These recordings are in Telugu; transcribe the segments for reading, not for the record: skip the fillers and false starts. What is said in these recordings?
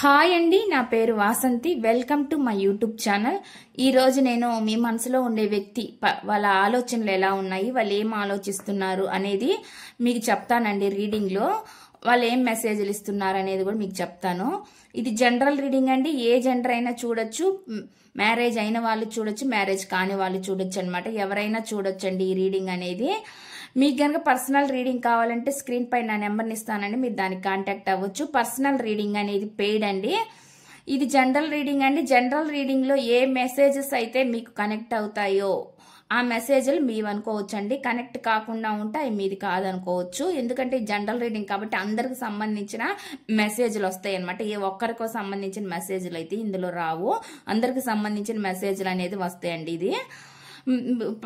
హాయ్ అండి, నా పేరు Vasanthi. Welcome to my YouTube channel. ఈ రోజు నేను మీ మనసులో ఉండే వ్యక్తి వాళ్ళ ఆలోచనలు ఎలా ఉన్నాయి, వాళ్ళు ఏం ఆలోచిస్తున్నారు అనేది మీకు చెప్తానండి. రీడింగ్ లో వాళ్ళు ఏం మెసేజ్లు ఇస్తున్నారు అనేది కూడా మీకు చెప్తాను. ఇది జనరల్ రీడింగ్ అండి. ఏ జెండర్ అయినా చూడొచ్చు. మ్యారేజ్ అయిన వాళ్ళు చూడొచ్చు, మ్యారేజ్ కాని వాళ్ళు చూడొచ్చు అనమాట. ఎవరైనా చూడొచ్చు అండి ఈ రీడింగ్ అనేది. మీకు కనుక పర్సనల్ రీడింగ్ కావాలంటే స్క్రీన్ పై నా నెంబర్ని ఇస్తానండి, మీరు దానికి కాంటాక్ట్ అవ్వచ్చు. పర్సనల్ రీడింగ్ అనేది పెయిడ్ అండి. ఇది జనరల్ రీడింగ్ అండి. జనరల్ రీడింగ్ లో ఏ మెసేజెస్ అయితే మీకు కనెక్ట్ అవుతాయో ఆ మెసేజ్లు మీవి అనుకోవచ్చు అండి. కనెక్ట్ కాకుండా ఉంటే అవి మీది కాదనుకోవచ్చు. ఎందుకంటే జనరల్ రీడింగ్ కాబట్టి అందరికి సంబంధించిన మెసేజ్లు వస్తాయి అనమాట. ఏ ఒక్కరికో సంబంధించిన మెసేజ్లు అయితే ఇందులో రావు. అందరికి సంబంధించిన మెసేజ్లు అనేది వస్తాయండి. ఇది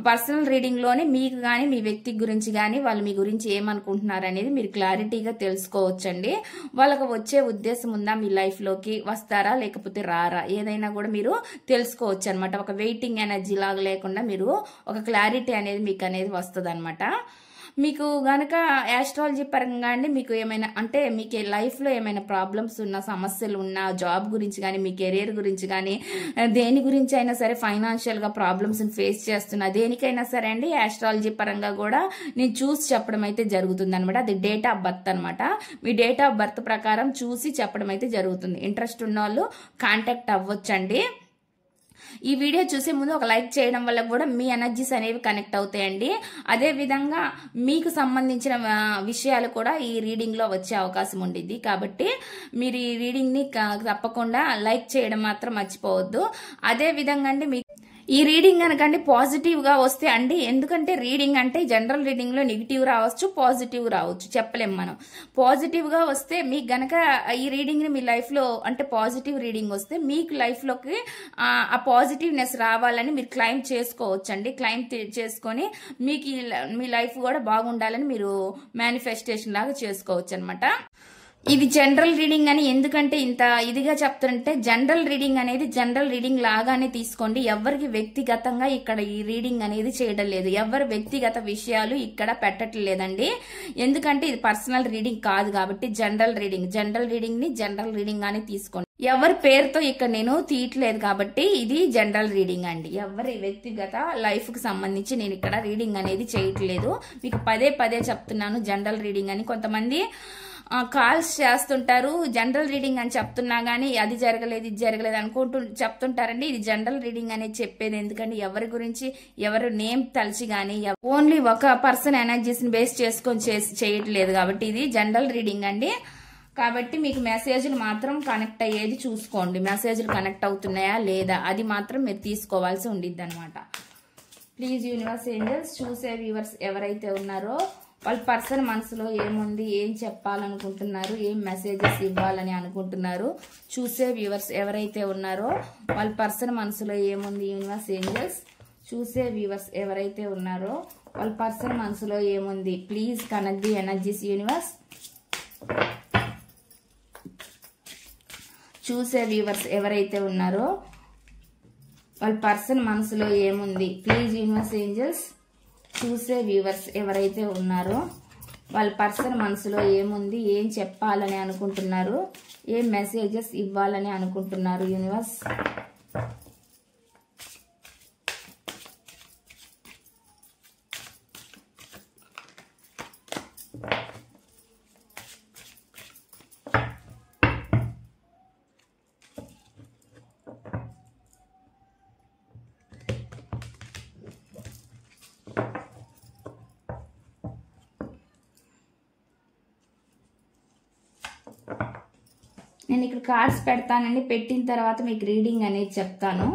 పర్సనల్ రీడింగ్ లోనే మీకు కానీ మీ వ్యక్తి గురించి కానీ వాళ్ళు మీ గురించి ఏమనుకుంటున్నారు అనేది మీరు క్లారిటీగా తెలుసుకోవచ్చండి. వాళ్ళకి వచ్చే ఉద్దేశం ఉందా, మీ లైఫ్ లోకి వస్తారా లేకపోతే రారా, ఏదైనా కూడా మీరు తెలుసుకోవచ్చు అనమాట. ఒక వెయిటింగ్ ఎనర్జీ లాగా లేకుండా మీరు ఒక క్లారిటీ అనేది మీకు అనేది వస్తుంది అనమాట. మీకు గనక యాస్ట్రాలజీ పరంగా అండి మీకు ఏమైనా అంటే మీకు లైఫ్ లో ఏమైనా ప్రాబ్లమ్స్ ఉన్నా, సమస్యలు ఉన్నా, జాబ్ గురించి కానీ, మీ కెరీర్ గురించి కానీ, దేని గురించి అయినా సరే, ఫైనాన్షియల్ గా ప్రాబ్లమ్స్ ఫేస్ చేస్తున్నా, దేనికైనా సరే అండి యాస్ట్రాలజీ పరంగా కూడా నేను చూసి చెప్పడం అయితే జరుగుతుంది అనమాట. అది డేట్ ఆఫ్ బర్త్ అనమాట. మీ డేట్ ఆఫ్ బర్త్ ప్రకారం చూసి చెప్పడం అయితే జరుగుతుంది. ఇంట్రెస్ట్ ఉన్న వాళ్ళు కాంటాక్ట్ అవ్వచ్చండి. ఈ వీడియో చూసే ముందు ఒక లైక్ చేయడం వల్ల కూడా మీ ఎనర్జీస్ అనేవి కనెక్ట్ అవుతాయండి. అదే విధంగా మీకు సంబంధించిన విషయాలు కూడా ఈ రీడింగ్ లో వచ్చే అవకాశం ఉండిద్ది. కాబట్టి మీరు ఈ రీడింగ్ ని తప్పకుండా లైక్ చేయడం మాత్రం మర్చిపోవద్దు. అదే విధంగా అండి మీకు ఈ రీడింగ్ కనుకండి పాజిటివ్ గా వస్తే అండి, ఎందుకంటే రీడింగ్ అంటే జనరల్ రీడింగ్ లో నెగిటివ్ రావచ్చు, పాజిటివ్ రావచ్చు, చెప్పలేం మనం. పాజిటివ్ గా వస్తే మీకు గనక ఈ రీడింగ్ ని మీ లైఫ్ లో అంటే పాజిటివ్ రీడింగ్ వస్తే మీకు లైఫ్ లోకి ఆ పాజిటివ్నెస్ రావాలని మీరు క్లైమ్ చేసుకోవచ్చు అండి. క్లైమ్ చేసుకొని మీకు మీ లైఫ్ కూడా బాగుండాలని మీరు మేనిఫెస్టేషన్ లాగా చేసుకోవచ్చు అనమాట. ఇది జనరల్ రీడింగ్ అని ఎందుకంటే ఇంత ఇదిగా చెప్తుంటే, జనరల్ రీడింగ్ అనేది జనరల్ రీడింగ్ లాగానే తీసుకోండి. ఎవరికి వ్యక్తిగతంగా ఇక్కడ ఈ రీడింగ్ అనేది చేయడం లేదు. ఎవరి వ్యక్తిగత విషయాలు ఇక్కడ పెట్టట్లేదండి. ఎందుకంటే ఇది పర్సనల్ రీడింగ్ కాదు కాబట్టి జనరల్ రీడింగ్ ని జనరల్ రీడింగ్ గానే తీసుకోండి. ఎవరి పేరుతో ఇక్కడ నేను తీయట్లేదు కాబట్టి ఇది జనరల్ రీడింగ్ అండి. ఎవరి వ్యక్తిగత లైఫ్ కి సంబంధించి నేను ఇక్కడ రీడింగ్ అనేది చేయట్లేదు. మీకు పదే పదే చెప్తున్నాను జనరల్ రీడింగ్ అని. కొంతమంది కాల్స్ చేస్తుంటారు, జనరల్ రీడింగ్ అని చెప్తున్నా గానీ అది జరగలేదు ఇది జరగలేదు చెప్తుంటారండి. ఇది జనరల్ రీడింగ్ అనేది చెప్పేది ఎందుకంటే ఎవరి గురించి ఎవరు నేమ్ తలిచి గానీ ఓన్లీ ఒక పర్సన్ ఎనర్జీస్ ని బేస్ చేసుకొని చేయట్లేదు కాబట్టి ఇది జనరల్ రీడింగ్ అండి. కాబట్టి మీకు మెసేజ్లు మాత్రం కనెక్ట్ అయ్యేది చూసుకోండి. మెసేజ్లు కనెక్ట్ అవుతున్నాయా లేదా అది మాత్రం మీరు తీసుకోవాల్సి ఉండిద్ది అనమాట. ప్లీజ్ యూనివర్స్ ఏంజల్స్, చూసే వ్యూవర్స్ ఎవరైతే ఉన్నారో వాళ్ళ పర్సన్ మనసులో ఏముంది, ఏం చెప్పాలనుకుంటున్నారు, ఏం మెసేజెస్ ఇవ్వాలని అనుకుంటున్నారు, చూసే వ్యూవర్స్ ఎవరైతే ఉన్నారో వాళ్ళ పర్సన్ మనసులో ఏముంది యూనివర్స్ ఏంజల్స్, చూసే వ్యూవర్స్ ఎవరైతే ఉన్నారో వాళ్ళ పర్సన్ మనసులో ఏముంది, please connect the energies universe. చూసే వ్యూవర్స్ ఎవరైతే ఉన్నారో వాళ్ళ పర్సన్ మనసులో ఏముంది, ప్లీజ్ యూనివర్స్ ఏంజల్స్. చూసే వ్యూవర్స్ ఎవరైతే ఉన్నారో వాళ్ళ పర్సన్ మనసులో ఏముంది, ఏం చెప్పాలని అనుకుంటున్నారు, ఏం మెసేజెస్ ఇవ్వాలని అనుకుంటున్నారు యూనివర్స్. నేను ఇక్కడ కార్డ్స్ పెడతానండి. పెట్టిన తర్వాత మీకు రీడింగ్ అనేది చెప్తాను.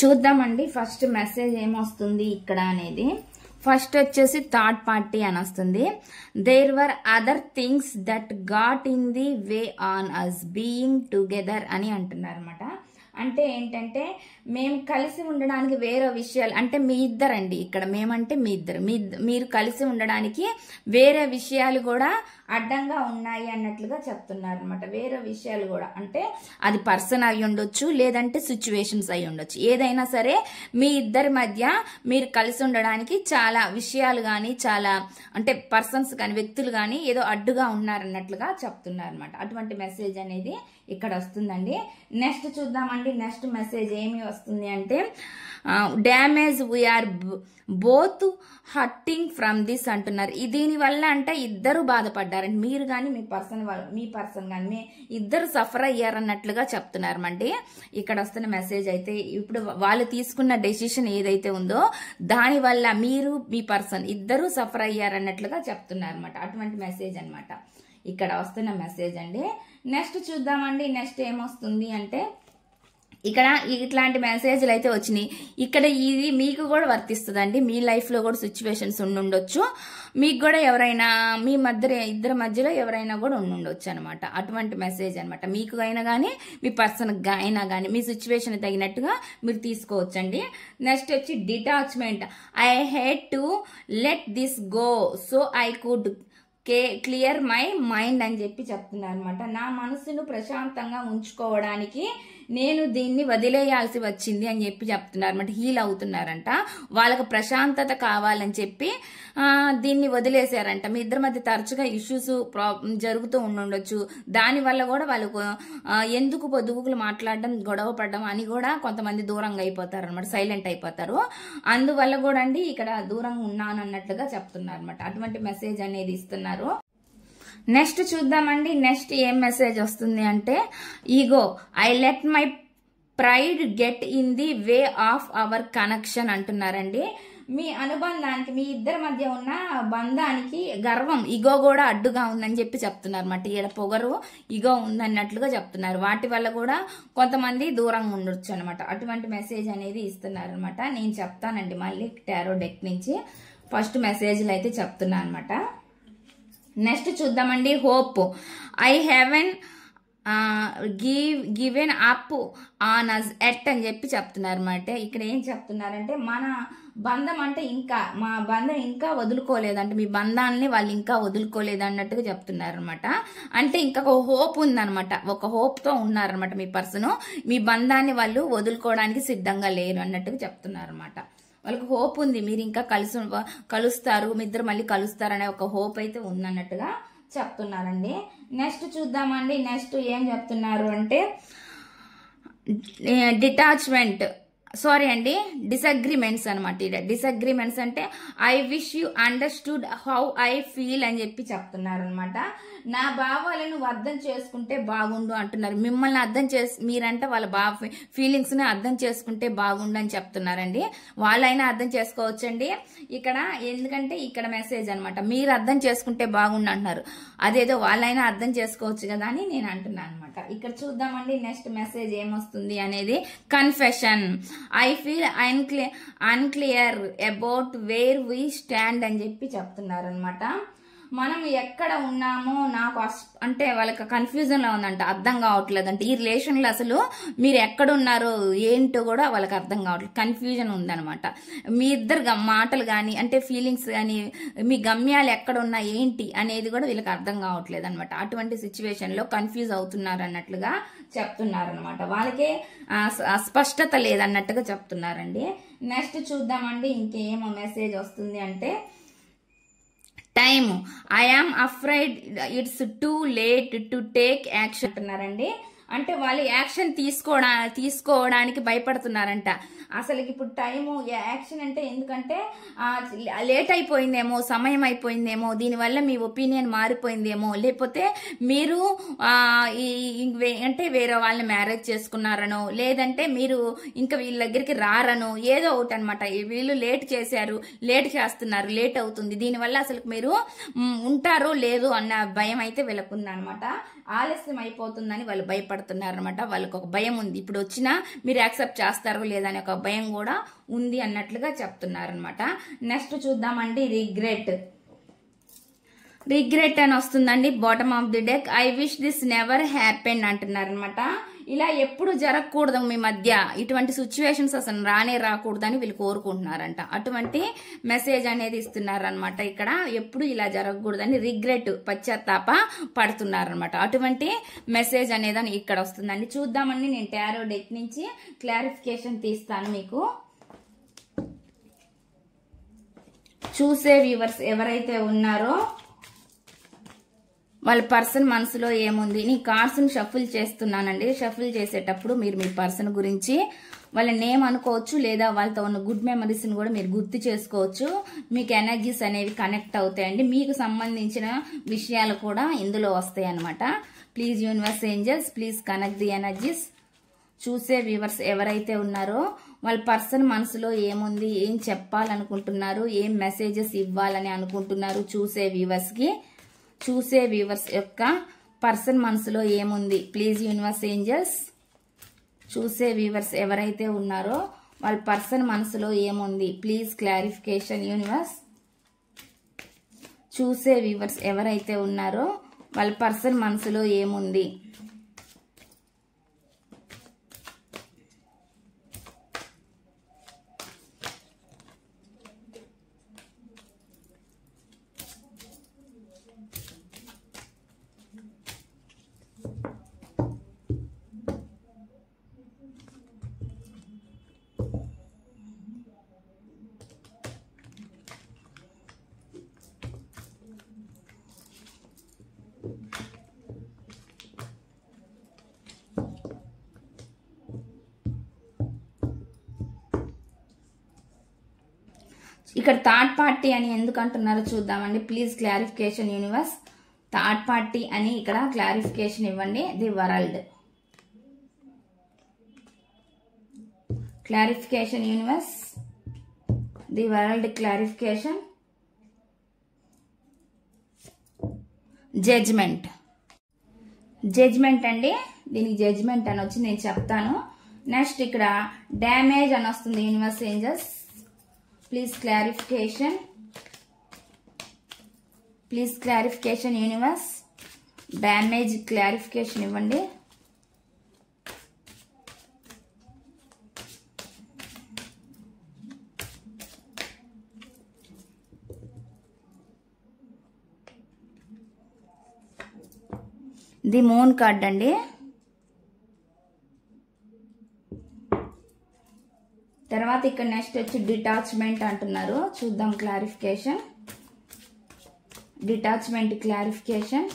చూద్దామండి ఫస్ట్ మెసేజ్ ఏమొస్తుంది ఇక్కడ అనేది. ఫస్ట్ వచ్చేసి థర్డ్ పార్టీ అని వస్తుంది. There were other things that got in the way on us being together అని అంటున్నారు అనమాట. అంటే ఏంటంటే మేము కలిసి ఉండడానికి వేరే విషయాలు, అంటే మీ ఇద్దరండి, ఇక్కడ మేమంటే మీ ఇద్దరు, మీరు కలిసి ఉండడానికి వేరే విషయాలు కూడా అడ్డంగా ఉన్నాయి అన్నట్లుగా చెప్తున్నారు అనమాట. వేరే విషయాలు కూడా అంటే అది పర్సన్ అయి ఉండొచ్చు, లేదంటే సిచ్యువేషన్స్ అయి ఉండొచ్చు. ఏదైనా సరే మీ ఇద్దరి మధ్య మీరు కలిసి ఉండడానికి చాలా విషయాలు కానీ, చాలా అంటే పర్సన్స్ కానీ, వ్యక్తులు కానీ ఏదో అడ్డుగా ఉన్నారన్నట్లుగా చెప్తున్నారు అనమాట. అటువంటి మెసేజ్ అనేది ఇక్కడ వస్తుందండి. నెక్స్ట్ చూద్దామండి. నెక్స్ట్ మెసేజ్ ఏమి వస్తుంది అంటే damage we are both hurting from this అంటున్నారు. దీనివల్ల అంటే ఇద్దరు బాధపడ్డారండి, మీరు కానీ మీ పర్సన్ కానీ మీ ఇద్దరు సఫర్ అయ్యారన్నట్లుగా చెప్తున్నారండి. ఇక్కడ వస్తున్న మెసేజ్ అయితే ఇప్పుడు వాళ్ళు తీసుకున్న డెసిషన్ ఏదైతే ఉందో దానివల్ల మీరు మీ పర్సన్ ఇద్దరు సఫర్ అయ్యారన్నట్లుగా చెప్తున్నారు అనమాట. అటువంటి మెసేజ్ అనమాట ఇక్కడ వస్తున్న మెసేజ్ అండి. నెక్స్ట్ చూద్దామండి. నెక్స్ట్ ఏమొస్తుంది అంటే ఇక్కడ ఇట్లాంటి మెసేజ్లు అయితే వచ్చినాయి. ఇక్కడ ఇది మీకు కూడా వర్తిస్తుందండి. మీ లైఫ్లో కూడా సిచ్యువేషన్స్ ఉండుండొచ్చు, మీకు కూడా ఎవరైనా మీ ఇద్దరి మధ్యలో ఎవరైనా కూడా ఉండుండొచ్చు అనమాట. అటువంటి మెసేజ్ అనమాట. మీకు అయినా కానీ మీ పర్సన్ అయినా కానీ మీ సిచ్యువేషన్ తగినట్టుగా మీరు తీసుకోవచ్చండి. నెక్స్ట్ వచ్చి detachment. I hate to let this go so I could clear my mind అని చెప్పి చెప్తున్నారు అనమాట. నా మనసును ప్రశాంతంగా ఉంచుకోవడానికి నేను దీన్ని వదిలేయాల్సి వచ్చింది అని చెప్పి చెప్తున్నారు అనమాట. హీల్ అవుతున్నారంట, వాళ్ళకు ప్రశాంతత కావాలని చెప్పి దీన్ని వదిలేశారంట. మీ ఇద్దరి మధ్య తరచుగా ఇష్యూస్ జరుగుతూ ఉండొచ్చు. దానివల్ల కూడా వాళ్ళకు ఎందుకు పొద్దుగుకులు మాట్లాడడం, గొడవ పడడం అని కూడా కొంతమంది దూరంగా అయిపోతారు అనమాట, సైలెంట్ అయిపోతారు. అందువల్ల కూడా అండి ఇక్కడ దూరంగా ఉన్నాను అన్నట్లుగా చెప్తున్నారు అనమాట. అటువంటి మెసేజ్ అనేది ఇస్తున్నారు. నెక్స్ట్ చూద్దామండి. నెక్స్ట్ ఏం మెసేజ్ వస్తుంది అంటే ego I let my pride get in the way of our connection అంటున్నారండి. మీ అనుబంధానికి, మీ ఇద్దరి మధ్య ఉన్న బంధానికి గర్వం, ఇగో కూడా అడ్డుగా ఉందని చెప్పి చెప్తున్నారు అన్నమాట. ఈడ పొగరు, ఇగో ఉందన్నట్లుగా చెప్తున్నారు. వాటి వల్ల కూడా కొంతమంది దూరంగా ఉండొచ్చు అనమాట. అటువంటి మెసేజ్ అనేది ఇస్తున్నారు అనమాట. నేను చెప్తానండి మళ్ళీ టారో డెక్ నుంచి ఫస్ట్ మెసేజ్లు అయితే చెప్తున్నా అనమాట. నెక్స్ట్ చూద్దామండి. Hope I haven't given up on us yet అని చెప్పి చెప్తున్నారు అన్నమాట. ఇక్కడ ఏం చెప్తున్నారంటే మన బంధం అంటే ఇంకా మా బంధం ఇంకా వదులుకోలేదంటే మీ బంధాలని వాళ్ళు ఇంకా వదులుకోలేదు అన్నట్టుగా చెప్తున్నారు అనమాట. అంటే ఇంకా ఒక హోప్ ఉందనమాట, ఒక హోప్ తో ఉన్నారనమాట మీ పర్సన్. మీ బంధాన్ని వాళ్ళు వదులుకోవడానికి సిద్ధంగా లేరు అన్నట్టుగా చెప్తున్నారు అనమాట. వాళ్ళకి హోప్ ఉంది, మీరు ఇంకా కలుస్తారు, మీ ఇద్దరు మళ్ళీ కలుస్తారనే ఒక హోప్ అయితే ఉందన్నట్టుగా చెప్తున్నారండి. నెక్స్ట్ చూద్దామండి. నెక్స్ట్ ఏం చెప్తున్నారు అంటే డిటాచ్మెంట్, సారీ అండి, డిసగ్రిమెంట్స్ అనమాట. డిసగ్రిమెంట్స్ అంటే I wish you understood how I feel అని చెప్పి చెప్తున్నారు అనమాట. నా భావాలను అర్థం చేసుకుంటే బాగుండు అంటున్నారు. మిమ్మల్ని అర్థం మీరంటే వాళ్ళ ఫీలింగ్స్ ని అర్థం చేసుకుంటే బాగుండు అని చెప్తున్నారండి. వాళ్ళైనా అర్థం చేసుకోవచ్చండి ఇక్కడ, ఎందుకంటే ఇక్కడ మెసేజ్ అనమాట. మీరు అర్థం చేసుకుంటే బాగుండు అంటున్నారు, అదేదో వాళ్ళైనా అర్థం చేసుకోవచ్చు కదా అని నేను అంటున్నాను అనమాట. ఇక్కడ చూద్దామండి నెక్స్ట్ మెసేజ్ ఏమొస్తుంది అనేది. Confession I feel unclear about where we stand అని చెప్పి చెప్తున్నారు అనమాట. మనం ఎక్కడ ఉన్నామో నాకు అంటే వాళ్ళకి కన్ఫ్యూజన్ లో ఉందంట, అర్థం కావట్లేదు అంటే ఈ రిలేషన్ లో అసలు మీరు ఎక్కడున్నారో ఏంటో కూడా వాళ్ళకి అర్థం కావట్లేదు, కన్ఫ్యూజన్ ఉందనమాట. మీ ఇద్దరు మాటలు కానీ అంటే ఫీలింగ్స్ కానీ మీ గమ్యాలు ఎక్కడ ఉన్నా ఏంటి అనేది కూడా వీళ్ళకి అర్థం కావట్లేదు అనమాట. అటువంటి సిచ్యువేషన్ లో కన్ఫ్యూజ్ అవుతున్నారు అన్నట్లుగా చెప్తున్నారు అనమాట. వాళ్ళకే స్పష్టత లేదన్నట్టుగా చెప్తున్నారండి. నెక్స్ట్ చూద్దామండి ఇంకేమో మెసేజ్ వస్తుంది అంటే time I am afraid it's too late to take action అంటున్నారండి. అంటే వాళ్ళు యాక్షన్ తీసుకోవడానికి భయపడుతున్నారంట. అసలు ఇప్పుడు టైము యాక్షన్ అంటే ఎందుకంటే లేట్ అయిపోయిందేమో, సమయం అయిపోయిందేమో, దీనివల్ల మీ ఒపీనియన్ మారిపోయిందేమో, లేకపోతే మీరు అంటే వేరే వాళ్ళని మ్యారేజ్ చేసుకున్నారనో, లేదంటే మీరు ఇంకా వీళ్ళ దగ్గరికి రారనో, ఏదో ఒకటి అనమాట. వీళ్ళు లేట్ చేస్తున్నారు, లేట్ అవుతుంది, దీనివల్ల అసలు మీరు ఉంటారో లేదో అన్న భయం అయితే వీళ్ళకుందనమాట. ఆలస్యం అయిపోతుందని వాళ్ళు భయపడుతున్నారనమాట. వాళ్ళకి ఒక భయం ఉంది, ఇప్పుడు వచ్చినా మీరు యాక్సెప్ట్ చేస్తారో లేదని ఒక భయం కూడా ఉంది అన్నట్లుగా చెప్తున్నారనమాట. నెక్స్ట్ చూద్దామండి రిగ్రెట్ అని వస్తుందండి bottom of the deck. I wish this never happen అంటున్నారనమాట. ఇలా ఎప్పుడు జరగకూడదు మీ మధ్య, ఇటువంటి సిచ్యువేషన్స్ అసలు రాకూడదని వీళ్ళు కోరుకుంటున్నారంట. అటువంటి మెసేజ్ అనేది ఇస్తున్నారనమాట. ఇక్కడ ఎప్పుడు ఇలా జరగకూడదని రిగ్రెట్, పశ్చాత్తాప పడుతున్నారనమాట. అటువంటి మెసేజ్ అనేది ఇక్కడ వస్తుందండి. చూద్దామండి, నేను టారో డెక్ నుంచి క్లారిఫికేషన్ తీస్తాను మీకు. చూసే వ్యూవర్స్ ఎవరైతే ఉన్నారో వాళ్ళ పర్సన్ మనసులో ఏముంది, నీ కార్డ్స్ ని షఫుల్ చేస్తున్నానండి. షఫుల్ చేసేటప్పుడు మీరు మీ పర్సన్ గురించి వాళ్ళ నేమ్ అనుకోవచ్చు, లేదా వాళ్ళతో ఉన్న గుడ్ మెమరీస్ ని కూడా మీరు గుర్తు చేసుకోవచ్చు. మీకు ఎనర్జీస్ అనేవి కనెక్ట్ అవుతాయండి, మీకు సంబంధించిన విషయాలు కూడా ఇందులో వస్తాయి అన్నమాట. Please universe angels, please connect the energies. చూసే వ్యూవర్స్ ఎవరైతే ఉన్నారో వాళ్ళ పర్సన్ మనసులో ఏముంది, ఏం చెప్పాలనుకుంటున్నారు, ఏం మెసేజెస్ ఇవ్వాలని అనుకుంటున్నారు చూసే వ్యూవర్స్ కి. చూసే వ్యూవర్స్ యొక్క పర్సన్ మనసులో ఏముంది, ప్లీజ్ యూనివర్స్ ఏంజల్స్. చూసే వ్యూవర్స్ ఎవరైతే ఉన్నారో వాళ్ళ పర్సన్ మనసులో ఏముంది, ప్లీజ్ క్లారిఫికేషన్ యూనివర్స్. చూసే వ్యూవర్స్ ఎవరైతే ఉన్నారో వాళ్ళ పర్సన్ మనసులో ఏముంది. ఇక్కడ థర్డ్ పార్టీ అని ఎందుకు అంటున్నారో చూద్దామండి. Please clarification universe. Third party అని ఇక్కడ క్లారిఫికేషన్ ఇవ్వండి. The world. Clarification universe, the world clarification. Judgement అండి, దీనికి జడ్జ్మెంట్ అని వచ్చి నేను చెప్తాను. నెక్స్ట్ ఇక్కడ డ్యామేజ్ అని వస్తుంది universe angels. Please clarification, please clarification universe. Damage clarification ఇవ్వండి. ది మూన్ కార్డ్ అండి. తర్వాత ఇక్కడ నెక్స్ట్ వచ్చి డిటాచ్మెంట్ అంటున్నారు. చూద్దాం clarification. Detachment clarification.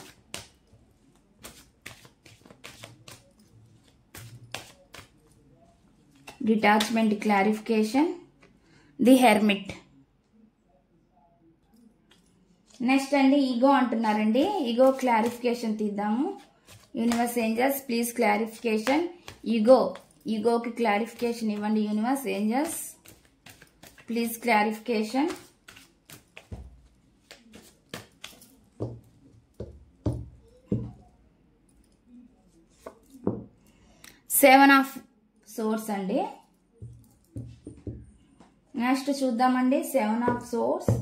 Detachment clarification. The hermit. Next అండి ఈగో అంటున్నారండి. ఈగో క్లారిఫికేషన్ తీద్దాము. Universe angels please clarification. ఈగోకి క్లారిఫికేషన్ ఇవ్వండి universe angels. Please clarification. Seven of swords అండి. నెక్స్ట్ చూద్దామండి సెవెన్ ఆఫ్ సోర్స్,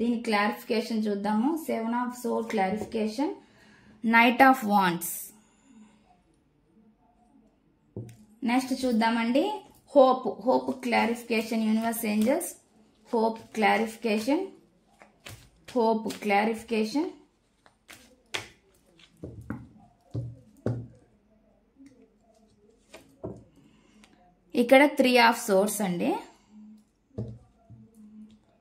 దీని క్లారిఫికేషన్ చూద్దాము. Seven of swords clarification. Knight of wands. Next చూద్దామండి hope clarification universe angels. Hope clarification. ఇక్కడ 3 ఆఫ్ సోర్స్ అండి.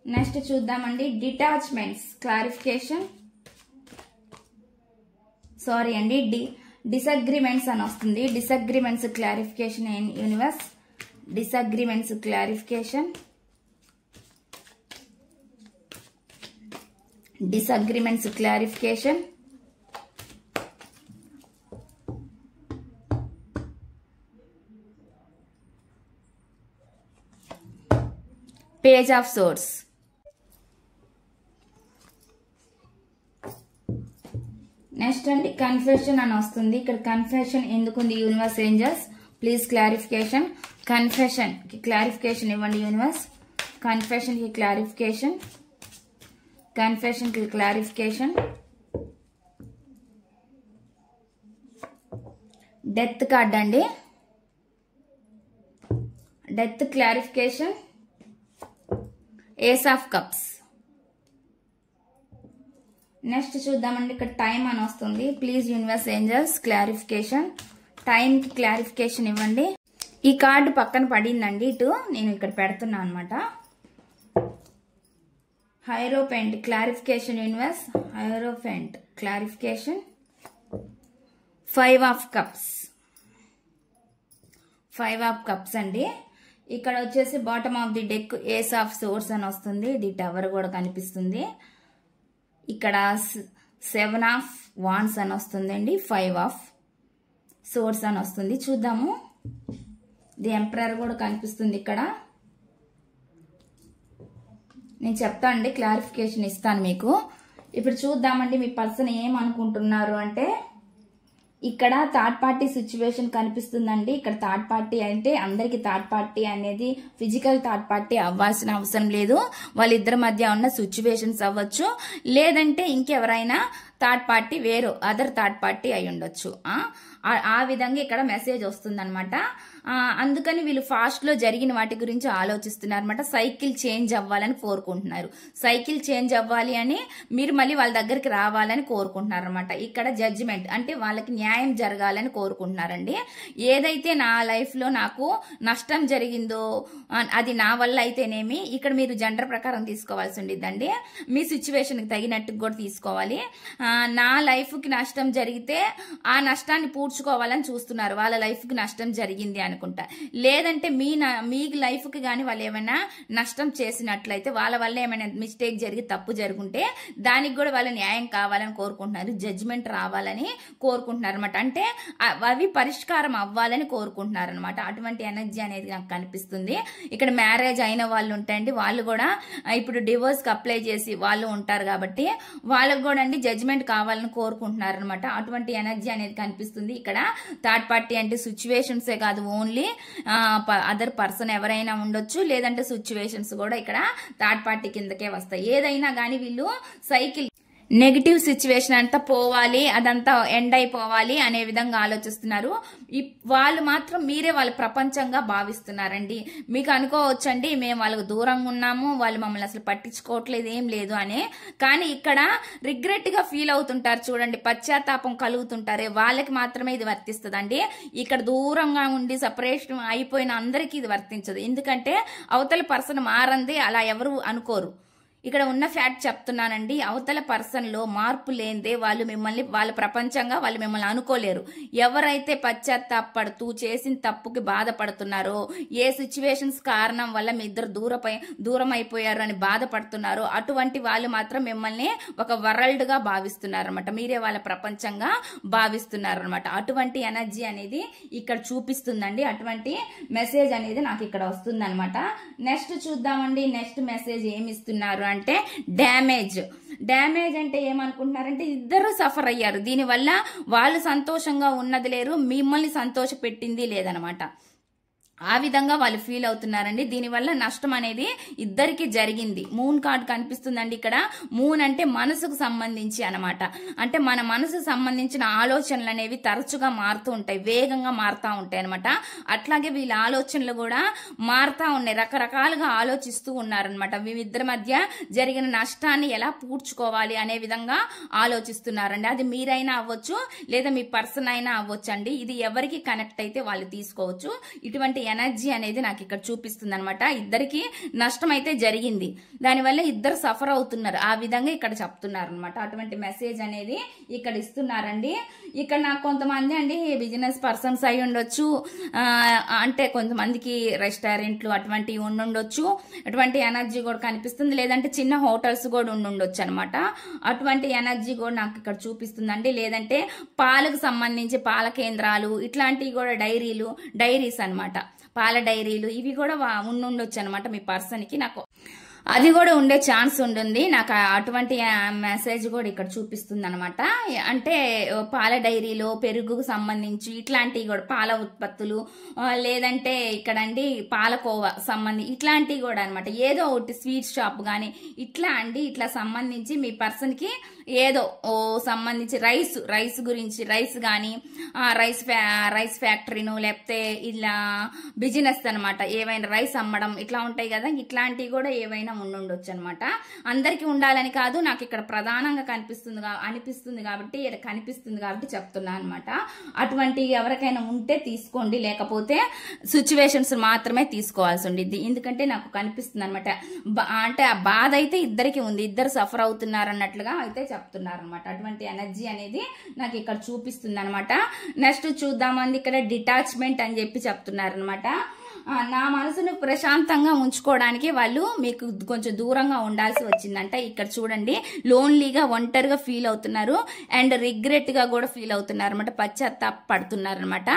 నెక్స్ట్ చూద్దామండి డిటాచ్మెంట్స్ క్లారిఫికేషన్. సారీ అండి డిసగ్రిమెంట్స్ అని వస్తుంది. Disagreements clarification universe. Disagreements clarification. Disagreements clarification. Page of swords. Next అండి కన్ఫెషన్ అని వస్తుంది. ఇక్కడ కన్ఫెషన్ ఎందుకుంది universe angels, please clarification. Confession కి క్లారిఫికేషన్ ఇవ్వండి యూనివర్స్. కన్ఫెషన్ కి క్లారిఫికేషన్, కన్ఫెషన్ కి క్లారిఫికేషన్. డెత్ కార్డ్ అండి, death clarification, ace of cups. Next చూద్దామండి, ఇక్కడ టైం అని వస్తుంది. Please universe angels clarification, time కి క్లారిఫికేషన్ ఇవ్వండి. ఈ కార్డు పక్కన పడిందండి, ఇటు నేను ఇక్కడ పెడుతున్నా అనమాట. Hierophant clarification universe, hierophant clarification. 5 of cups, 5 of cups అండి. ఇక్కడ వచ్చేసి bottom of the deck ace of swords అని వస్తుంది. ఇది టవర్ కూడా కనిపిస్తుంది. ఇక్కడ 7 ఆఫ్ వాన్స్ అని వస్తుందండి, 5 ఆఫ్ సోర్స్ అని వస్తుంది. చూద్దాము, ది ఎంపరర్ కూడా కనిపిస్తుంది ఇక్కడ. నేను చెప్తాను అండి, క్లారిఫికేషన్ ఇస్తాను మీకు. ఇప్పుడు చూద్దామండి మీ పర్సన్ ఏమనుకుంటున్నారు అంటే, ఇక్కడ థర్డ్ పార్టీ సిచ్యువేషన్ కనిపిస్తుందండి. ఇక్కడ థర్డ్ పార్టీ అంటే అందరికి థర్డ్ పార్టీ అనేది ఫిజికల్ థర్డ్ పార్టీ అవ్వాల్సిన అవసరం లేదు. వాళ్ళిద్దరి మధ్య ఉన్న సిచ్యువేషన్స్ అవ్వచ్చు, లేదంటే ఇంకెవరైనా థర్డ్ పార్టీ వేరు అదర్ థర్డ్ పార్టీ అయి ఉండొచ్చు. ఆ విధంగా ఇక్కడ మెసేజ్ వస్తుందన్నమాట. అందుకని వీళ్ళు ఫాస్ట్ లో జరిగిన వాటి గురించి ఆలోచిస్తున్నారు అనమాట. సైకిల్ చేంజ్ అవ్వాలని కోరుకుంటున్నారు. సైకిల్ చేంజ్ అవ్వాలి అని మీరు మళ్ళీ వాళ్ళ దగ్గరికి రావాలని కోరుకుంటున్నారు అనమాట. ఇక్కడ జడ్జిమెంట్ అంటే వాళ్ళకి న్యాయం జరగాలని కోరుకుంటున్నారండి. ఏదైతే నా లైఫ్ లో నాకు నష్టం జరిగిందో అది నా వల్ల అయితేనేమి, ఇక్కడ మీరు జెండర్ ప్రకారం తీసుకోవాల్సి ఉండిద్దండి. మీ సిచ్యువేషన్ కి తగినట్టు కూడా తీసుకోవాలి. నా లైఫ్ కి నష్టం జరిగితే ఆ నష్టాన్ని పూడ్చుకోవాలని చూస్తున్నారు. వాళ్ళ లైఫ్ కి నష్టం జరిగింది అనుకుంటా, లేదంటే మీ లైఫ్ కి గానీ వాళ్ళు ఏమైనా నష్టం చేసినట్లయితే, వాళ్ళ వల్ల ఏమైనా మిస్టేక్ జరిగి తప్పు జరుగుంటే దానికి కూడా వాళ్ళు న్యాయం కావాలని కోరుకుంటున్నారు. జడ్జిమెంట్ రావాలని కోరుకుంటున్నారు అనమాట. అంటే అవి పరిష్కారం అవ్వాలని కోరుకుంటున్నారు అనమాట. అటువంటి ఎనర్జీ అనేది నాకు కనిపిస్తుంది. ఇక్కడ మ్యారేజ్ అయిన వాళ్ళు ఉంటాయండి, వాళ్ళు కూడా ఇప్పుడు డివోర్స్ కి అప్లై చేసి వాళ్ళు ఉంటారు కాబట్టి వాళ్ళకు కూడా అండి జడ్జిమెంట్ కావాలని కోరుకుంటున్నారు అనమాట. అటువంటి ఎనర్జీ అనేది కనిపిస్తుంది. ఇక్కడ థర్డ్ పార్టీ అంటే సిచ్యువేషన్సే కాదు, ఓన్లీ అదర్ పర్సన్ ఎవరైనా ఉండొచ్చు, లేదంటే సిచ్యువేషన్స్ కూడా ఇక్కడ థర్డ్ పార్టీ కిందకే వస్తాయి. ఏదైనా కానీ వీళ్ళు సైకిల్ నెగిటివ్ సిచ్యువేషన్ అంతా పోవాలి, అదంతా ఎండ్ అయిపోవాలి అనే విధంగా ఆలోచిస్తున్నారు. వాళ్ళు మాత్రం మీరే వాళ్ళ ప్రపంచంగా భావిస్తున్నారండి. మీకు అనుకోవచ్చండి మేము వాళ్ళకు దూరంగా ఉన్నాము, వాళ్ళు మమ్మల్ని అసలు పట్టించుకోవట్లేదు, ఏం లేదు అని. కానీ ఇక్కడ రిగ్రెట్ గా ఫీల్ అవుతుంటారు చూడండి, పశ్చాత్తాపం కలుగుతుంటారే, వాళ్ళకి మాత్రమే ఇది వర్తిస్తుందండి. ఇక్కడ దూరంగా ఉండి సపరేషన్ అయిపోయిన అందరికీ ఇది వర్తించదు. ఎందుకంటే అవతల పర్సన్ మారంది అలా ఎవరు అనుకోరు. ఇక్కడ ఉన్న ఫ్యాక్ట్ చెప్తున్నానండి. అవతల పర్సన్ లో మార్పు లేనిదే వాళ్ళు మిమ్మల్ని వాళ్ళ ప్రపంచంగా వాళ్ళు మిమ్మల్ని అనుకోలేరు. ఎవరైతే పశ్చాత్తాపడుతూ చేసిన తప్పుకి బాధపడుతున్నారో, ఏ సిచ్యువేషన్స్ కారణం వల్ల మీ ఇద్దరు దూరం అయిపోయారు అని బాధపడుతున్నారో, అటువంటి వాళ్ళు మాత్రం మిమ్మల్ని ఒక వరల్డ్ గా భావిస్తున్నారు అనమాట. మీరే వాళ్ళ ప్రపంచంగా భావిస్తున్నారు అనమాట. అటువంటి ఎనర్జీ అనేది ఇక్కడ చూపిస్తుందండి. అటువంటి మెసేజ్ అనేది నాకు ఇక్కడ వస్తుంది అనమాట. నెక్స్ట్ చూద్దామండి, నెక్స్ట్ మెసేజ్ ఏమి ఇస్తున్నారు అంటే డ్యామేజ్ అంటే ఏమనుకుంటున్నారంటే ఇద్దరు సఫర్ అయ్యారు. దీనివల్ల వాళ్ళు సంతోషంగా ఉన్నది లేరు, మిమ్మల్ని సంతోష పెట్టింది లేదనమాట. ఆ విధంగా వాళ్ళు ఫీల్ అవుతున్నారండి. దీనివల్ల నష్టం అనేది ఇద్దరికి జరిగింది. మూన్ కార్డ్ కనిపిస్తుందండి. ఇక్కడ మూన్ అంటే మనసుకు సంబంధించి అనమాట. అంటే మన మనసుకు సంబంధించిన ఆలోచనలు అనేవి తరచుగా మారుతూ ఉంటాయి, వేగంగా మారుతూ ఉంటాయి అనమాట. అట్లాగే వీళ్ళ ఆలోచనలు కూడా మారుతూ ఉన్నాయి, రకరకాలుగా ఆలోచిస్తూ ఉన్నారనమాట. వీళ్ళిద్దరి మధ్య జరిగిన నష్టాన్ని ఎలా పూడ్చుకోవాలి అనే విధంగా ఆలోచిస్తున్నారండి. అది మీరైనా అవ్వచ్చు, లేదా మీ పర్సన్ అయినా అవ్వచ్చు అండి. ఇది ఎవరికి కనెక్ట్ అయితే వాళ్ళు తీసుకోవచ్చు. ఇటువంటి ఎనర్జీ అనేది నాకు ఇక్కడ చూపిస్తుంది అనమాట. ఇద్దరికి నష్టం అయితే జరిగింది, దానివల్ల ఇద్దరు సఫర్ అవుతున్నారు. ఆ విధంగా ఇక్కడ చెప్తున్నారు అనమాట. అటువంటి మెసేజ్ అనేది ఇక్కడ ఇస్తున్నారండి. ఇక్కడ నాకు కొంతమంది అండి బిజినెస్ పర్సన్స్ అయి ఉండొచ్చు, అంటే కొంతమందికి రెస్టారెంట్లు అటువంటివి ఉండుండొచ్చు. అటువంటి ఎనర్జీ కూడా కనిపిస్తుంది. లేదంటే చిన్న హోటల్స్ కూడా ఉండుండొచ్చు అనమాట. అటువంటి ఎనర్జీ కూడా నాకు ఇక్కడ చూపిస్తుందండి. లేదంటే పాలకు సంబంధించి పాల కేంద్రాలు ఇట్లాంటివి కూడా డైరీస్ అనమాట, పాల డైరీలు ఇవి కూడా ఉండుండొచ్చు అనమాట మీ పర్సన్ కి. నాకు అది కూడా ఉండే ఛాన్స్ ఉంటుంది. నాకు అటువంటి మెసేజ్ కూడా ఇక్కడ చూపిస్తుంది అనమాట. అంటే పాల డైరీలో పెరుగుకు సంబంధించి ఇట్లాంటివి కూడా, పాల ఉత్పత్తులు, లేదంటే ఇక్కడ అండి పాలకోవా సంబంధించి ఇట్లాంటివి కూడా అనమాట. ఏదో ఒకటి స్వీట్ షాప్ కానీ ఇట్లా అండి, ఇట్లా సంబంధించి మీ పర్సన్ కి ఏదో సంబంధించి రైస్ గురించి, రైస్ కానీ రైస్ ఫ్యాక్టరీను, లేకపోతే ఇలా బిజినెస్ అనమాట, ఏవైనా రైస్ అమ్మడం ఇట్లా ఉంటాయి కదా, ఇట్లాంటివి కూడా ఏవైనా ఉండొచ్చు అనమాట. అందరికి ఉండాలని కాదు, నాకు ఇక్కడ ప్రధానంగా అనిపిస్తుంది కాబట్టి చెప్తున్నా అనమాట. అటువంటి ఎవరికైనా ఉంటే తీసుకోండి, లేకపోతే సిచ్యువేషన్స్ మాత్రమే తీసుకోవాల్సి ఉండిద్ది. ఎందుకంటే నాకు కనిపిస్తుంది అనమాట. అంటే ఆ బాధ అయితే ఇద్దరికి ఉంది, ఇద్దరు సఫర్ అవుతున్నారు అన్నట్లుగా అయితే చెప్తున్నారు అనమాట. అటువంటి ఎనర్జీ అనేది నాకు ఇక్కడ చూపిస్తుంది అనమాట. నెక్స్ట్ చూద్దామంది, ఇక్కడ డిటాచ్మెంట్ అని చెప్పి చెప్తున్నారు అనమాట. నా మనసును ప్రశాంతంగా ఉంచుకోవడానికి వాళ్ళు మీకు కొంచెం దూరంగా ఉండాల్సి వచ్చిందంట. ఇక్కడ చూడండి, లోన్లీగా ఒంటరిగా ఫీల్ అవుతున్నారు అండ్ రిగ్రెట్ గా కూడా ఫీల్ అవుతున్నారు అనమాట, పశ్చాత్తాప పడుతున్నారు అనమాట.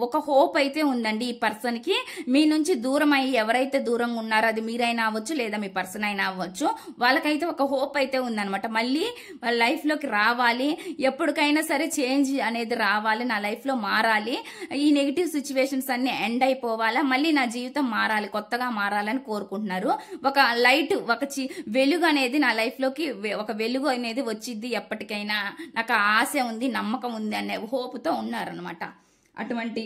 ఒక హోప్ అయితే ఉందండి ఈ పర్సన్ కి. మీ నుంచి దూరం అయ్యి ఎవరైతే దూరంగా ఉన్నారో, అది మీరైనా అవ్వచ్చు లేదా మీ పర్సన్ అయినా అవ్వచ్చు, వాళ్ళకైతే ఒక హోప్ అయితే ఉందనమాట. మళ్ళీ వాళ్ళ లైఫ్ లోకి రావాలి, ఎప్పటికైనా సరే చేంజ్ అనేది రావాలి, నా లైఫ్ లో మారాలి, ఈ నెగిటివ్ సిచ్యువేషన్స్ అన్ని ఎండ్ అయిపోవాలా, మళ్ళీ నా జీవితం మారాలి, కొత్తగా మారాలని కోరుకుంటున్నారు. ఒక లైట్, వెలుగు అనేది నా లైఫ్ లోకి, ఒక వెలుగు అనేది వచ్చింది ఎప్పటికైనా, నాకు ఆశ ఉంది, నమ్మకం ఉంది అనే హోప్తో ఉన్నారనమాట. అటువంటి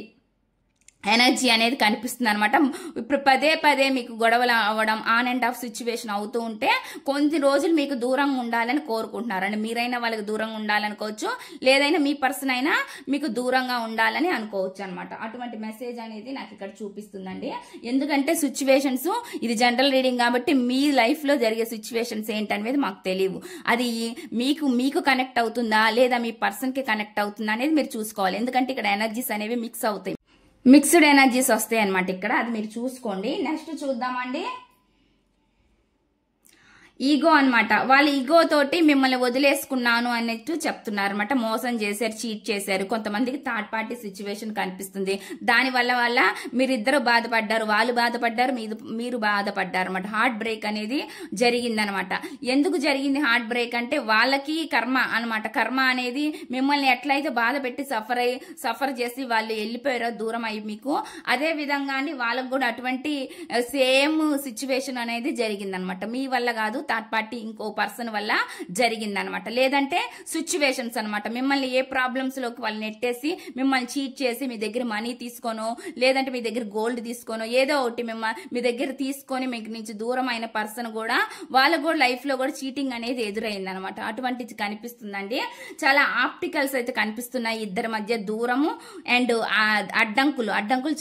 ఎనర్జీ అనేది కనిపిస్తుంది అనమాట. ఇప్పుడు పదే మీకు గొడవలు అవ్వడం, ఆన్ అండ్ ఆఫ్ సిచ్యువేషన్ అవుతూ ఉంటే కొన్ని రోజులు మీకు దూరంగా ఉండాలని కోరుకుంటున్నారండి. మీరైనా వాళ్ళకి దూరంగా ఉండాలనుకోవచ్చు, లేదైనా మీ పర్సన్ అయినా మీకు దూరంగా ఉండాలని అనుకోవచ్చు అనమాట. అటువంటి మెసేజ్ అనేది నాకు ఇక్కడ చూపిస్తుందండి. ఎందుకంటే సిచ్యువేషన్స్, ఇది జనరల్ రీడింగ్ కాబట్టి మీ లైఫ్ లో జరిగే సిచ్యువేషన్స్ ఏంటనేది మాకు తెలియవు. అది మీకు కనెక్ట్ అవుతుందా లేదా మీ పర్సన్ కి కనెక్ట్ అవుతుందా అనేది మీరు చూసుకోవాలి. ఎందుకంటే ఇక్కడ ఎనర్జీస్ అనేవి మిక్స్ అవుతాయి, మిక్స్డ్ ఎనర్జీస్ వస్తాయి అనమాట ఇక్కడ, అది మీరు చూసుకోండి. నెక్స్ట్ చూద్దామండి, ఈగో అనమాట. వాళ్ళ ఈగో తోటి మిమ్మల్ని వదిలేసుకున్నాను అన్నట్టు చెప్తున్నారు అనమాట. మోసం చేశారు, చీట్ చేశారు. కొంతమందికి థర్డ్ పార్టీ సిచ్యువేషన్ కనిపిస్తుంది. దాని వల్ల మీరిద్దరు బాధపడ్డారు, వాళ్ళు బాధపడ్డారు, మీరు బాధపడ్డారు అనమాట. హార్ట్ బ్రేక్ అనేది జరిగిందనమాట. ఎందుకు జరిగింది హార్ట్ బ్రేక్ అంటే, వాళ్ళకి కర్మ అనమాట. కర్మ అనేది మిమ్మల్ని ఎట్లయితే బాధ పెట్టి సఫర్ చేసి వాళ్ళు వెళ్ళిపోయారో దూరం అయ్యి మీకు, అదే విధంగా వాళ్ళకు కూడా అటువంటి సేమ్ సిచ్యువేషన్ అనేది జరిగిందనమాట. మీ వల్ల కాదు, థర్డ్ పార్టీ ఇంకో పర్సన్ వల్ల జరిగిందనమాట. లేదంటే సిచ్యువేషన్స్ అనమాట. మిమ్మల్ని ఏ ప్రాబ్లమ్స్ లోకి వాళ్ళు నెట్టేసి మిమ్మల్ని చీట్ చేసి మీ దగ్గర మనీ తీసుకోనో, లేదంటే మీ దగ్గర గోల్డ్ తీసుకోనో, ఏదో ఒకటి మీ దగ్గర తీసుకొని మీకు నుంచి దూరం అయిన పర్సన్ కూడా, వాళ్ళకు కూడా లైఫ్ లో కూడా చీటింగ్ అనేది ఎదురైంది అనమాట. అటువంటిది కనిపిస్తుందండి. చాలా ఆప్టికల్స్ అయితే కనిపిస్తున్నాయి ఇద్దరి మధ్య దూరము అండ్ అడ్డంకులు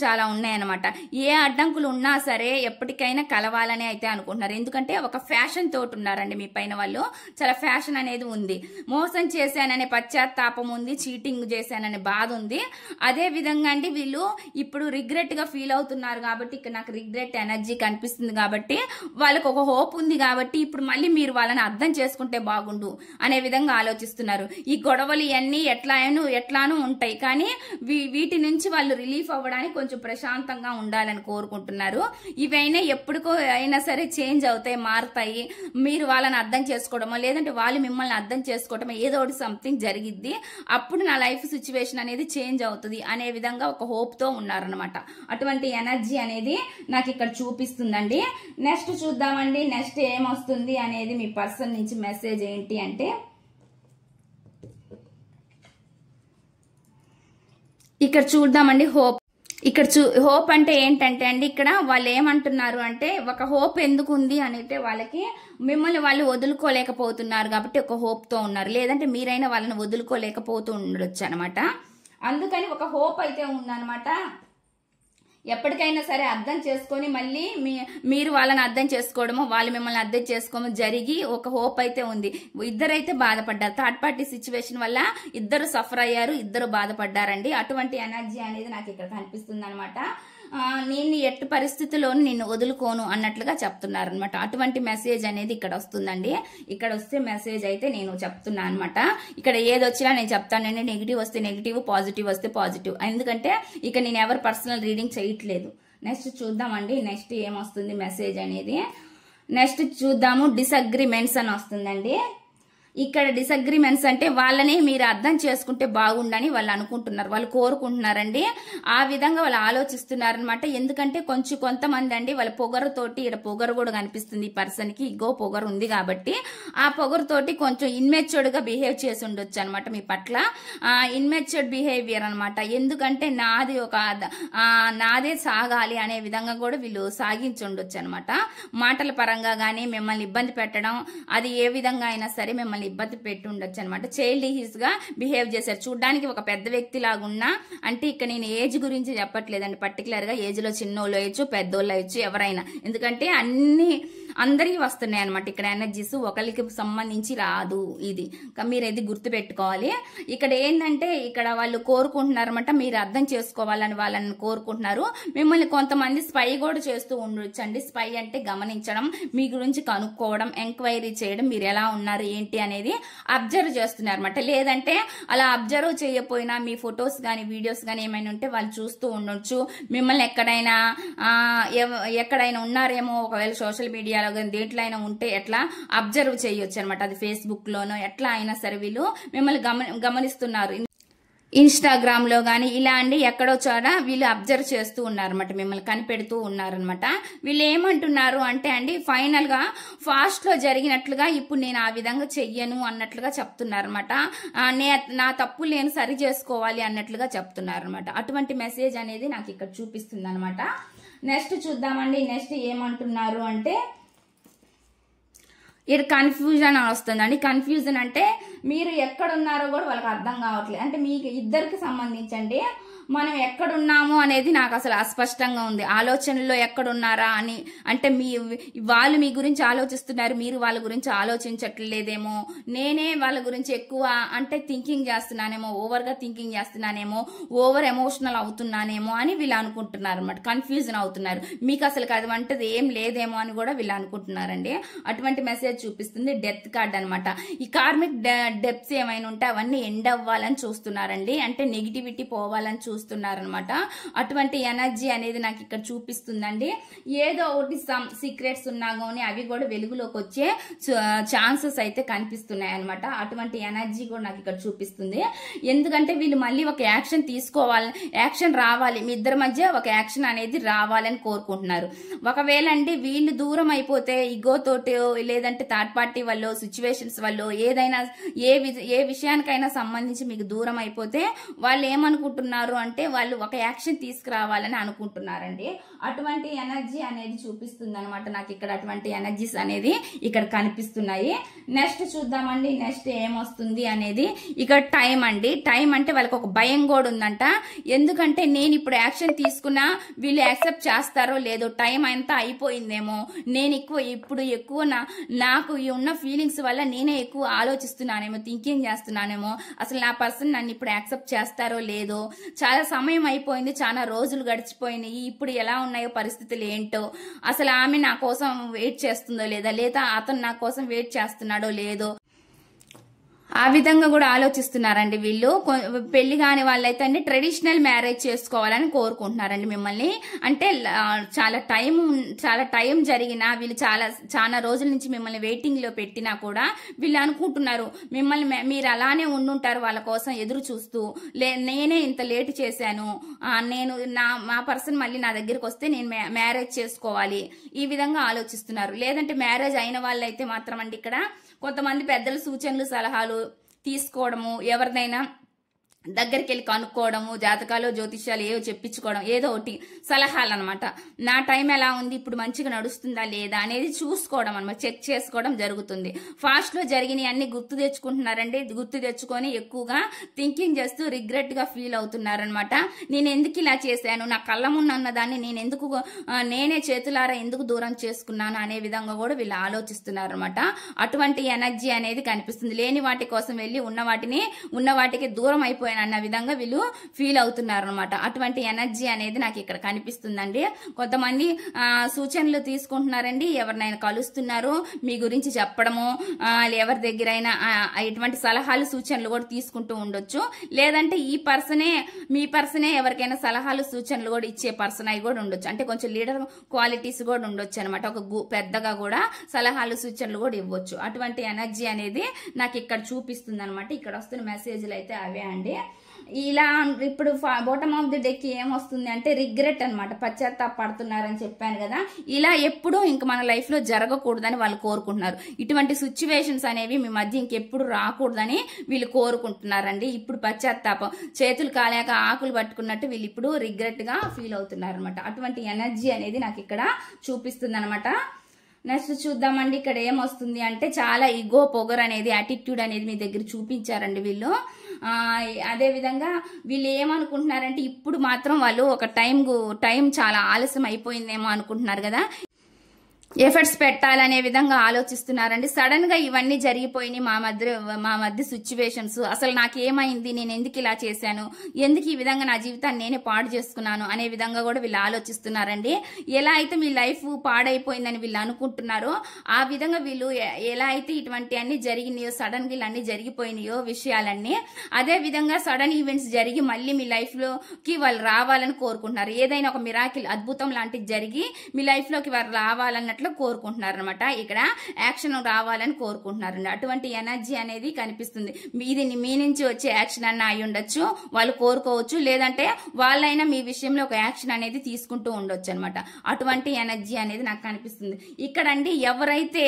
చాలా ఉన్నాయన్నమాట. ఏ అడ్డంకులు ఉన్నా సరే ఎప్పటికైనా కలవాలని అయితే అనుకుంటున్నారు. ఎందుకంటే ఒక ఫ్యాషన్ తోటి ఉన్నారండి మీ పైన వాళ్ళు. చాలా ఫ్యాషన్ అనేది ఉంది. మోసం చేశాననే పశ్చాత్తాపం ఉంది, చీటింగ్ చేశాననే బాధ ఉంది. అదే విధంగా వీళ్ళు ఇప్పుడు రిగ్రెట్ గా ఫీల్ అవుతున్నారు కాబట్టి, ఇక్కడ నాకు రిగ్రెట్ ఎనర్జీ కనిపిస్తుంది కాబట్టి, వాళ్ళకు ఒక హోప్ ఉంది కాబట్టి, ఇప్పుడు మళ్ళీ మీరు వాళ్ళని అర్థం చేసుకుంటే బాగుండు అనే విధంగా ఆలోచిస్తున్నారు. ఈ గొడవలు ఇవన్నీ ఎట్లానూ ఉంటాయి, కానీ వీటి నుంచి వాళ్ళు రిలీఫ్ అవ్వడానికి కొంచెం ప్రశాంతంగా ఉండాలని కోరుకుంటున్నారు. ఇవైనా ఎప్పటికో అయినా సరే చేంజ్ అవుతాయి, మారుతాయి. మీరు వాళ్ళని అర్థం చేసుకోవడమో, లేదంటే వాళ్ళు మిమ్మల్ని అర్థం చేసుకోవడమో, ఏదో ఒకటి సంథింగ్ జరిగిద్ది. అప్పుడు నా లైఫ్ సిచ్యువేషన్ అనేది చేంజ్ అవుతుంది అనే విధంగా ఒక హోప్ తో ఉన్నారనమాట. అటువంటి ఎనర్జీ అనేది నాకు ఇక్కడ చూపిస్తుందండి. నెక్స్ట్ చూద్దామండి, నెక్స్ట్ ఏమొస్తుంది అనేది మీ పర్సన్ నుంచి మెసేజ్ ఏంటి అంటే, ఇక్కడ చూద్దామండి హోప్. ఇక్కడ హోప్ అంటే ఏంటంటే ఇక్కడ వాళ్ళు ఏమంటున్నారు అంటే, ఒక హోప్ ఎందుకు ఉంది అంటే, వాళ్ళకి మిమ్మల్ని వాళ్ళు వదులుకోలేకపోతున్నారు కాబట్టి ఒక హోప్ తో ఉన్నారు. లేదంటే మీరైనా వాళ్ళని వదులుకోలేకపోతూ ఉండొచ్చు అనమాట. అందుకని ఒక హోప్ అయితే ఉందన్నమాట. ఎప్పటికైనా సరే అర్థం చేసుకొని మళ్ళీ మీరు వాళ్ళని అర్థం చేసుకోవడమో, వాళ్ళు మిమ్మల్ని అర్థం చేసుకోవడం జరిగి ఒక హోప్ అయితే ఉంది. ఇద్దరైతే బాధపడ్డారు. థర్డ్ పార్టీ సిచ్యువేషన్ వల్ల ఇద్దరు సఫర్ అయ్యారు, ఇద్దరు బాధపడ్డారండి. అటువంటి ఎనర్జీ అనేది నాకు ఇక్కడ కనిపిస్తుంది అనమాట. నేను ఎట్టి పరిస్థితుల్లోనూ నిన్ను వదులుకోను అన్నట్లుగా చెప్తున్నారు అనమాట. అటువంటి మెసేజ్ అనేది ఇక్కడ వస్తుందండి. ఇక్కడ వస్తే మెసేజ్ అయితే నేను చెప్తున్నా అనమాట. ఇక్కడ ఏది వచ్చినా నేను చెప్తానండి. నెగిటివ్ వస్తే నెగిటివ్, పాజిటివ్ వస్తే పాజిటివ్. ఎందుకంటే ఇక నేను ఎవరు పర్సనల్ రీడింగ్ చేయట్లేదు. నెక్స్ట్ చూద్దామండి, నెక్స్ట్ ఏమొస్తుంది మెసేజ్ అనేది. నెక్స్ట్ చూద్దాము డిసగ్రిమెంట్స్ అని వస్తుందండి. ఇక్కడ డిసగ్రిమెంట్స్ అంటే వాళ్ళని మీరు అర్థం చేసుకుంటే బాగుండని వాళ్ళు అనుకుంటున్నారు, వాళ్ళు కోరుకుంటున్నారండి. ఆ విధంగా వాళ్ళు ఆలోచిస్తున్నారనమాట. ఎందుకంటే కొంతమంది అండి వాళ్ళ పొగరుతోటి, ఇక్కడ పొగరు కూడా కనిపిస్తుంది ఈ పర్సన్ కి, ఇగో పొగరు ఉంది కాబట్టి ఆ పొగరుతోటి కొంచెం ఇన్మెచ్యూర్డ్ గా బిహేవ్ చేసి ఉండొచ్చు అనమాట మీ పట్ల. ఇన్మెచ్యూర్డ్ బిహేవియర్ అనమాట. ఎందుకంటే నాదే సాగాలి అనే విధంగా కూడా వీళ్ళు సాగించి ఉండొచ్చు అనమాట. మాటల పరంగా గానీ మిమ్మల్ని ఇబ్బంది పెట్టడం, అది ఏ విధంగా అయినా సరే మిమ్మల్ని ఇబ్బంది పెట్టి ఉండొచ్చు అనమాట. చైల్డిష్ గా బిహేవ్ చేశారు. చూడడానికి ఒక పెద్ద వ్యక్తి లాగున్నా, అంటే ఇక్కడ నేను ఏజ్ గురించి చెప్పట్లేదండి, పర్టికులర్ గా ఏజ్ లో చిన్నోళ్ళు అయ్యొచ్చు, పెద్దోళ్ళు అయ్యొచ్చు, ఎవరైనా. ఎందుకంటే అందరికి వస్తున్నాయి అనమాట ఇక్కడ ఎనర్జీస్, ఒకరికి సంబంధించి రాదు. ఇది మీరు ఇది గుర్తు పెట్టుకోవాలి. ఇక్కడ ఏంటంటే ఇక్కడ వాళ్ళు కోరుకుంటున్నారన్నమాట, మీరు అర్థం చేసుకోవాలని వాళ్ళని కోరుకుంటున్నారు. మిమ్మల్ని కొంతమంది స్పై కూడా చేస్తూ ఉండొచ్చు అండి. స్పై అంటే గమనించడం, మీ గురించి కనుక్కోవడం, ఎంక్వైరీ చేయడం, మీరు ఎలా ఉన్నారు ఏంటి అనేది అబ్జర్వ్ చేస్తున్నారు అనమాట. లేదంటే అలా అబ్జర్వ్ చేయకపోయినా మీ ఫొటోస్ కానీ వీడియోస్ కానీ ఏమైనా ఉంటే వాళ్ళు చూస్తూ ఉండొచ్చు. మిమ్మల్ని ఎక్కడైనా ఉన్నారేమో, ఒకవేళ సోషల్ మీడియాలో కానీ దేంట్లో అయినా ఉంటే ఎట్లా అబ్జర్వ్ చేయొచ్చు అనమాట. అది ఫేస్బుక్ లోనో ఎట్లా అయినా సరే వీళ్ళు మిమ్మల్ని గమనిస్తున్నారు. ఇన్స్టాగ్రామ్ లో గానీ ఇలా అండి ఎక్కడో చోట వీళ్ళు అబ్జర్వ్ చేస్తూ ఉన్నారనమాట, మిమ్మల్ని కనిపెడుతూ ఉన్నారనమాట. వీళ్ళు ఏమంటున్నారు అంటే అండి, ఫైనల్ గా ఫాస్ట్ లో జరిగినట్లుగా ఇప్పుడు నేను ఆ విధంగా చెయ్యను అన్నట్లుగా చెప్తున్నారనమాట. నా తప్పులు నేను సరి చేసుకోవాలి అన్నట్లుగా చెప్తున్నారనమాట. అటువంటి మెసేజ్ అనేది నాకు ఇక్కడ చూపిస్తుంది అనమాట. నెక్స్ట్ చూద్దామండి. నెక్స్ట్ ఏమంటున్నారు అంటే ఇక్కడ కన్ఫ్యూజన్ వస్తుందండి. కన్ఫ్యూజన్ అంటే మీరు ఎక్కడున్నారో కూడా వాళ్ళకి అర్థం కావట్లేదు. అంటే మీకు ఇద్దరికి సంబంధించండి, మనం ఎక్కడున్నాము అనేది నాకు అసలు అస్పష్టంగా ఉంది. ఆలోచనలో ఎక్కడున్నారా అని, అంటే వాళ్ళు మీ గురించి ఆలోచిస్తున్నారు, మీరు వాళ్ళ గురించి ఆలోచించట్లేదేమో, నేనే వాళ్ళ గురించి ఎక్కువ అంటే థింకింగ్ చేస్తున్నానేమో, ఓవర్గా థింకింగ్ చేస్తున్నానేమో, ఓవర్ ఎమోషనల్ అవుతున్నానేమో అని వీళ్ళు అనుకుంటున్నారు అనమాట. కన్ఫ్యూజన్ అవుతున్నారు. మీకు అసలు అది వంటది ఏం లేదేమో అని కూడా వీళ్ళు అనుకుంటున్నారండి. అటువంటి మెసేజ్ చూపిస్తుంది డెత్ కార్డ్ అనమాట. ఈ కార్మిక్ డెప్స్ ఏమైనా ఉంటే అవన్నీ ఎండ్ అవ్వాలని చూస్తున్నారండి, అంటే నెగిటివిటీ పోవాలని చూస్తున్నారనమాట. అటువంటి ఎనర్జీ అనేది నాకు ఇక్కడ చూపిస్తుందండి. ఏదో ఒకటి సీక్రెట్స్ ఉన్నా కానీ అవి కూడా వెలుగులోకి వచ్చే ఛాన్సెస్ అయితే కనిపిస్తున్నాయి అనమాట. అటువంటి ఎనర్జీ కూడా నాకు ఇక్కడ చూపిస్తుంది. ఎందుకంటే వీళ్ళు మళ్ళీ ఒక యాక్షన్ తీసుకోవాలి, యాక్షన్ రావాలి, మీ ఇద్దరి మధ్య ఒక యాక్షన్ అనేది రావాలని కోరుకుంటున్నారు. ఒకవేళ అండి వీళ్ళు దూరం అయిపోతే ఇగోతోటి, లేదంటే థర్డ్ పార్టీ వల్ల, సిచ్యువేషన్స్ వల్ల, ఏదైనా ఏ విషయానికైనా సంబంధించి మీకు దూరం అయిపోతే వాళ్ళు ఏమనుకుంటున్నారు అంటే వాళ్ళు ఒక యాక్షన్ తీసుకురావాలని అనుకుంటున్నారండి. అటువంటి ఎనర్జీ అనేది చూపిస్తుంది అనమాట నాకు ఇక్కడ. అటువంటి ఎనర్జీస్ అనేది ఇక్కడ కనిపిస్తున్నాయి. నెక్స్ట్ చూద్దామండి. నెక్స్ట్ ఏమొస్తుంది అనేది ఇక్కడ టైం అండి. టైం అంటే వాళ్ళకి ఒక భయం కూడా ఉందంట. ఎందుకంటే నేను ఇప్పుడు యాక్షన్ తీసుకున్నా వీళ్ళు యాక్సెప్ట్ చేస్తారో లేదో, టైం అంతా అయిపోయిందేమో, నేను ఇప్పుడు ఎక్కువ నాకు ఉన్న ఫీలింగ్స్ వల్ల నేనే ఎక్కువ ఆలోచిస్తున్నానేమో, థింకింగ్ చేస్తున్నానేమో, అసలు నా పర్సన్ నన్ను ఇప్పుడు యాక్సెప్ట్ చేస్తారో లేదో, చాలా సమయం అయిపోయింది, చాలా రోజులు గడిచిపోయినాయి, ఇప్పుడు ఎలా ఉన్నాయో పరిస్థితులు ఏంటో, అసలు ఆమె నా కోసం వెయిట్ చేస్తుందో లేదా అతను నా కోసం వెయిట్ చేస్తున్నాడో లేదో, ఆ విధంగా కూడా ఆలోచిస్తున్నారండి వీళ్ళు. పెళ్లి కాని వాళ్ళైతే అండి ట్రెడిషనల్ మ్యారేజ్ చేసుకోవాలని కోరుకుంటున్నారండి మిమ్మల్ని. అంటే చాలా టైం జరిగినా వీళ్ళు చాలా రోజుల నుంచి మిమ్మల్ని వెయిటింగ్ లో పెట్టినా కూడా వీళ్ళు అనుకుంటున్నారు మిమ్మల్ని మీరు అలానే ఉండుంటారు వాళ్ళ కోసం ఎదురు చూస్తూ, నేనే ఇంత లేట్ చేశాను, మా పర్సన్ మళ్ళీ నా దగ్గరికి వస్తే నేను మ్యారేజ్ చేసుకోవాలి, ఈ విధంగా ఆలోచిస్తున్నారు. లేదంటే మ్యారేజ్ అయిన వాళ్ళైతే మాత్రం అండి ఇక్కడ కొంతమంది పెద్దల సూచనలు సలహాలు తీసుకోవడము, ఎవరిదైనా దగ్గరికి వెళ్ళి కనుక్కోవడము, జాతకాలు జ్యోతిష్యాలు ఏవో చెప్పించుకోవడం, ఏదో ఒకటి సలహాలు అనమాట. నా టైం ఎలా ఉంది, ఇప్పుడు మంచిగా నడుస్తుందా లేదా అనేది చూసుకోవడం అనమాట, చెక్ చేసుకోవడం జరుగుతుంది. ఫాస్ట్ లో జరిగినవి అన్ని గుర్తు తెచ్చుకుంటున్నారండి. గుర్తు తెచ్చుకొని ఎక్కువగా థింకింగ్ చేస్తూ రిగ్రెట్ గా ఫీల్ అవుతున్నారనమాట. నేను ఎందుకు ఇలా చేశాను, నా కళ్ళ ముందు ఉన్నదాన్ని నేనే చేతులారా ఎందుకు దూరం చేసుకున్నాను అనే విధంగా కూడా వీళ్ళు ఆలోచిస్తున్నారు అనమాట. అటువంటి ఎనర్జీ అనేది కనిపిస్తుంది. లేని వాటి కోసం వెళ్ళి ఉన్న వాటికి దూరం అయిపోయిన అన్న విధంగా వీళ్ళు ఫీల్ అవుతున్నారు అనమాట. అటువంటి ఎనర్జీ అనేది నాకు ఇక్కడ కనిపిస్తుందండి. కొంతమంది సూచనలు తీసుకుంటున్నారండి, ఎవరినైనా కలుస్తున్నారు, మీ గురించి చెప్పడము, ఎవరి దగ్గరైనా ఎటువంటి సలహాలు సూచనలు కూడా తీసుకుంటూ ఉండొచ్చు. లేదంటే మీ పర్సనే ఎవరికైనా సలహాలు సూచనలు కూడా ఇచ్చే పర్సన్ అయి కూడా ఉండొచ్చు. అంటే కొంచెం లీడర్ క్వాలిటీస్ కూడా ఉండొచ్చు అనమాట. ఒక పెద్దగా కూడా సలహాలు సూచనలు కూడా ఇవ్వచ్చు. అటువంటి ఎనర్జీ అనేది నాకు ఇక్కడ చూపిస్తుంది అనమాట. ఇక్కడ వస్తున్న మెసేజ్లు అయితే అవే అండి. ఇలా ఇప్పుడు బాటమ్ ఆఫ్ ది డెక్ ఏమొస్తుంది అంటే రిగ్రెట్ అనమాట, పశ్చాత్తాపడుతున్నారని చెప్పాను కదా. ఇలా ఎప్పుడూ ఇంక మన లైఫ్ లో జరగకూడదని వాళ్ళు కోరుకుంటున్నారు. ఇటువంటి సిచ్యువేషన్స్ అనేవి మీ మధ్య ఇంకెప్పుడు రాకూడదని వీళ్ళు కోరుకుంటున్నారండి. ఇప్పుడు పశ్చాత్తాపం, చేతులు కాలేక ఆకులు పట్టుకున్నట్టు వీళ్ళు ఇప్పుడు రిగ్రెట్ గా ఫీల్ అవుతున్నారు అనమాట. అటువంటి ఎనర్జీ అనేది నాకు ఇక్కడ చూపిస్తుంది అనమాట. నెక్స్ట్ చూద్దామండి. ఇక్కడ ఏమొస్తుంది అంటే చాలా ఈగో, పొగర్ అనేది, యాటిట్యూడ్ అనేది మీ దగ్గర చూపించారండి వీళ్ళు. అదే విధంగా వీళ్ళు ఏమనుకుంటున్నారంటే ఇప్పుడు మాత్రం వాళ్ళు ఒక టైం చాలా ఆలస్యం అయిపోయిందేమో అనుకుంటున్నారు కదా, ఎఫర్ట్స్ పెట్టాలనే విధంగా ఆలోచిస్తున్నారండి. సడన్ గా ఇవన్నీ జరిగిపోయినాయి మా మధ్య సిచ్యువేషన్స్. అసలు నాకేమైంది, నేను ఎందుకు ఇలా చేశాను, ఎందుకు ఈ విధంగా నా జీవితాన్ని నేనే పాడు చేసుకున్నాను అనే విధంగా కూడా వీళ్ళు ఆలోచిస్తున్నారండి. ఎలా అయితే మీ లైఫ్ పాడైపోయిందని వీళ్ళు అనుకుంటున్నారో ఆ విధంగా వీళ్ళు ఎలా అయితే ఇటువంటి అన్ని జరిగినాయో, సడన్ గా అన్ని జరిగిపోయినాయో విషయాలన్నీ, అదే విధంగా సడన్ ఈవెంట్స్ జరిగి మళ్ళీ మీ లైఫ్ లోకి వాళ్ళు రావాలని కోరుకుంటున్నారు. ఏదైనా ఒక మిరాకిల్, అద్భుతం లాంటిది జరిగి మీ లైఫ్ లోకి వారు రావాలన్నట్లు కోరుకుంటున్నారు అనమాట. ఇక్కడ యాక్షన్ రావాలని కోరుకుంటున్నారండి. అటువంటి ఎనర్జీ అనేది కనిపిస్తుంది. ఇది మీ నుంచి వచ్చే యాక్షన్ అన్న అయి ఉండొచ్చు, వాళ్ళు కోరుకోవచ్చు. లేదంటే వాళ్ళైనా మీ విషయంలో ఒక యాక్షన్ అనేది తీసుకుంటూ ఉండొచ్చు అనమాట. అటువంటి ఎనర్జీ అనేది నాకు కనిపిస్తుంది ఇక్కడండి. ఎవరైతే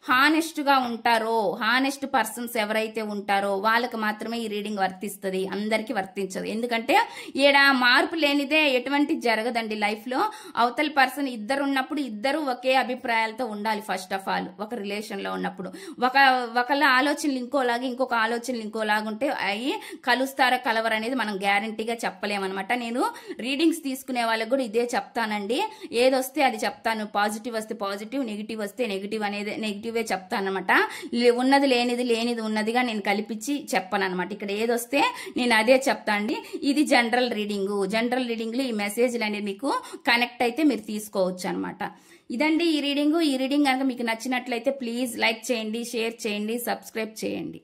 హానెస్ట్ గా ఉంటారో, హానెస్ట్ పర్సన్స్ ఎవరైతే ఉంటారో వాళ్ళకి మాత్రమే ఈ రీడింగ్ వర్తిస్తుంది, అందరికి వర్తించదు. ఎందుకంటే ఈడ మార్పు లేనిదే ఎటువంటి జరగదండి లైఫ్ లో. అవతల పర్సన్ ఇద్దరు ఉన్నప్పుడు ఇద్దరు ఒకే అభిప్రాయాలతో ఉండాలి. ఫస్ట్ ఆఫ్ ఆల్ ఒక రిలేషన్ లో ఉన్నప్పుడు ఒకళ్ళ ఆలోచనలు ఇంకోలాగా, ఇంకొక ఆలోచనలు ఇంకోలాగా ఉంటే అవి కలుస్తారా కలవరు అనేది మనం గ్యారంటీగా చెప్పలేమన్నమాట. నేను రీడింగ్స్ తీసుకునే వాళ్ళకి కూడా ఇదే చెప్తానండి. ఏదొస్తే అది చెప్తాను. పాజిటివ్ వస్తే పాజిటివ్, నెగిటివ్ వస్తే నెగిటివ్ అనేది నెగిటివ్ చెప్తానమాట. ఉన్నది లేనిది, లేనిది ఉన్నదిగా నేను కల్పించి చెప్పను అనమాట. ఇక్కడ ఏదొస్తే నేను అదే చెప్తా అండి. ఇది జనరల్ రీడింగ్. జనరల్ రీడింగ్ లో ఈ మెసేజ్లు అనేది మీకు కనెక్ట్ అయితే మీరు తీసుకోవచ్చు అనమాట. ఇదండి ఈ రీడింగ్. ఈ రీడింగ్ కనుక మీకు నచ్చినట్లయితే ప్లీజ్ లైక్ చేయండి, షేర్ చేయండి, సబ్స్క్రైబ్ చేయండి.